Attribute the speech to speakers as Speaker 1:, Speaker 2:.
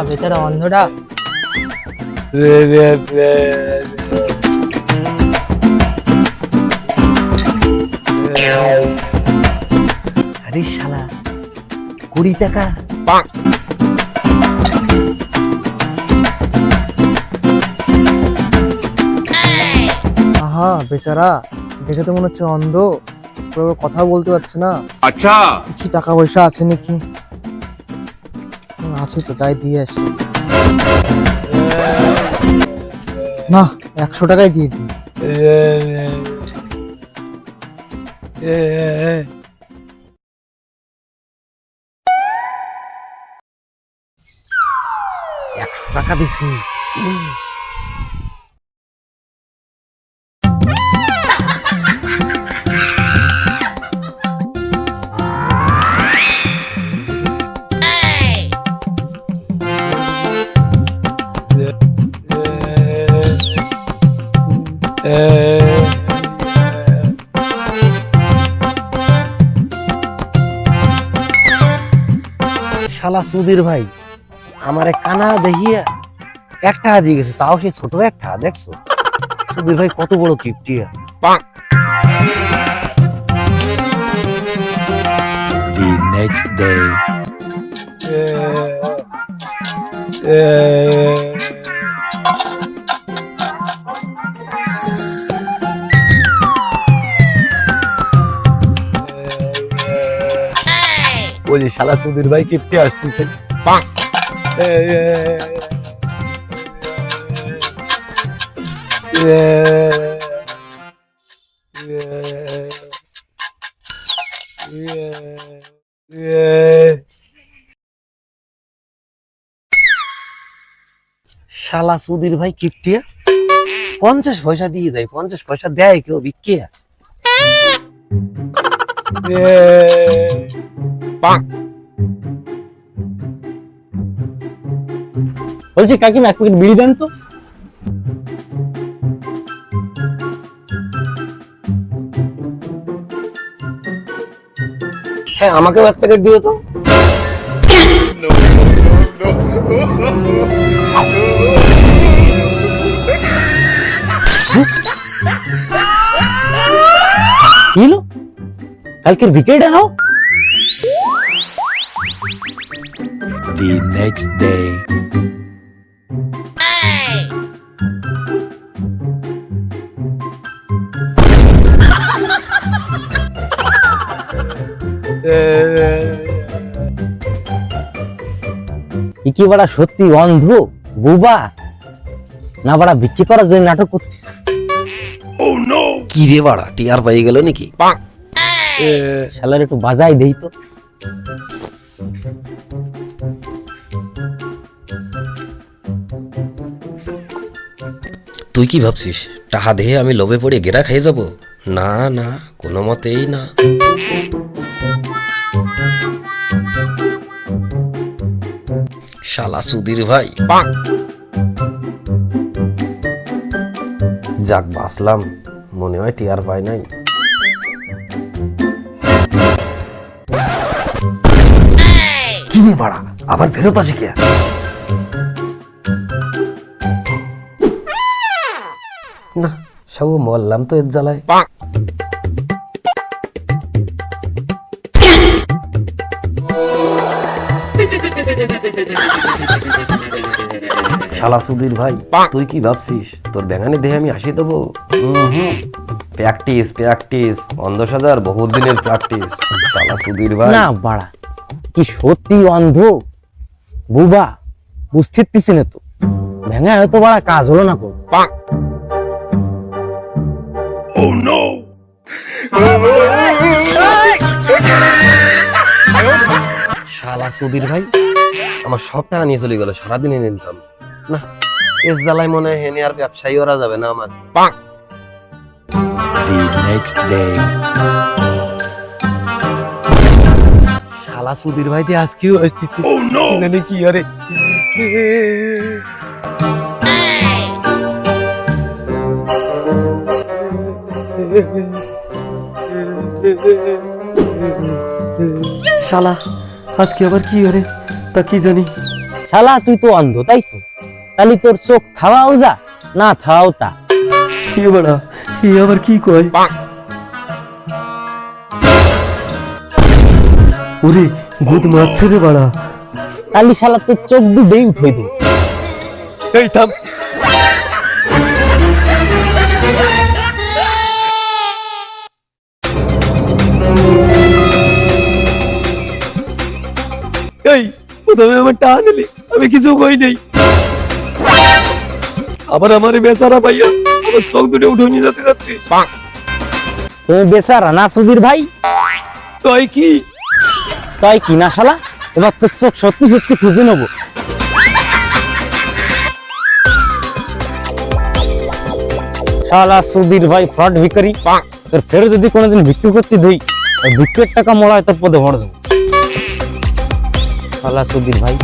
Speaker 1: বেচারা অন্ধটা আরে শালা 20 টাকা আহা বেচারা দেখে তো মনে হচ্ছে অন্ধ, কথা বলতে পারছে না। আচ্ছা কিছু টাকা পয়সা আছে নাকি? আছে তো, তাই দিয়ে আসি না, 100 টাকায় দিয়ে দিই। 100 টাকা দিছি। শালা সুধীর ভাই আমারে কানা দেখিয়া 1 টাকা দিয়ে গেছে, তাও সে ছোট 1 টাকা। দেখছো সুধীর ভাই কত বড় কিপটিয়া।
Speaker 2: The next day.
Speaker 3: ওই যে শালা সুধীর ভাই কিপটে আসতেছে।
Speaker 1: শালা সুধীর ভাই কিপটিয়া 50 পয়সা দিয়ে যায়, 50 পয়সা দেয় কেউ বিকিয়া।
Speaker 4: বলছি কাকিমা 1 প্যাকেট বিড়ি দেন তো।
Speaker 1: হ্যাঁ আমাকেও 1 প্যাকেট দিও তো।
Speaker 4: কি হলো? কালকের ভিকেটে নাও।
Speaker 2: The next day.
Speaker 4: কি বড়া সত্যি অন্ধ বুবা না বড়া বিক্রি করার জন্য নাটক করছিস?
Speaker 1: কি রে বাড়া টিয়ার পাই গেল নাকি?
Speaker 4: শালার একটু বাজাই দেই তো।
Speaker 5: তুই কি ভাবছিস টাকা দেহে আমি লোভে পড়ে গেরা খেয়ে যাব? না না, কোনো মতেই না। শালা সুধীর ভাই।
Speaker 1: যাক বাসলাম, মনে হয় টিয়ার পাই নাই। কি রে বাড়া আবার ফেরত আসি কে? না সব মরলাম তো এর জ্বালায়। শালা সুধীর ভাই তুই কি ভাবছিস তোর ব্যাঙানি দেহে আমি আসি দেবো? প্র্যাকটিস প্র্যাকটিস, অন্ধ সাজার বহুত দিনের প্র্যাকটিস। শালা সুধীর ভাই
Speaker 4: না বাড়া কি সত্যি অন্ধ বুবা বুঝতে পারছিস না তো? ভেঙে হয়তো বাড়া কাজ হলো না করো।
Speaker 1: শালা সুধীর ভাই আমার সব টাকা নিয়ে চলে গেল, সারাদিন এনে নিতাম না। এস জ্বালায় মনে হয় হেনে আর ব্যবসায়ী ওরা যাবে না আমার।
Speaker 2: The next day.
Speaker 3: শালা সুধীর ভাই দিয়ে আজকেও আসতেছে, জানি কি আরে। শালা আজকে আবার কি করে তা কি জানি।
Speaker 4: শালা তুই তো অন্ধ তাই তো, তাহলে তোর চোখ থাওয়াও যা না থাওয়াও তা।
Speaker 3: কি বাড়া ই আবার কি কয়? ওরে ভূত মারছে রে বাড়া।
Speaker 4: তাহলে শালা তোর চোখ দুটোই উঠে দেবো।
Speaker 3: এই থাম। এই প্রথমে আমার টাকা দিলি, আমি কিছু কই নাই। আবার আমার বেচারা ভাইয়া আমার চোখ দুটো উঠে নিয়ে যেতে যাচ্ছে।
Speaker 4: তুমি বেচারা না সুধীর ভাই?
Speaker 3: তাই কি?
Speaker 4: তাই কি না শালা, এবার তোর চোখ সত্যি সত্যি খুঁজে নেবো। শালা সুধীর ভাই ফ্রড ভিখারি, তোর ফের যদি কোনোদিন ভিক্ষু করতে দিই, ওই ভিক্ষুর টাকা মরা হয় তোর পদে ভরে দেবো। শালা সুধীর ভাই।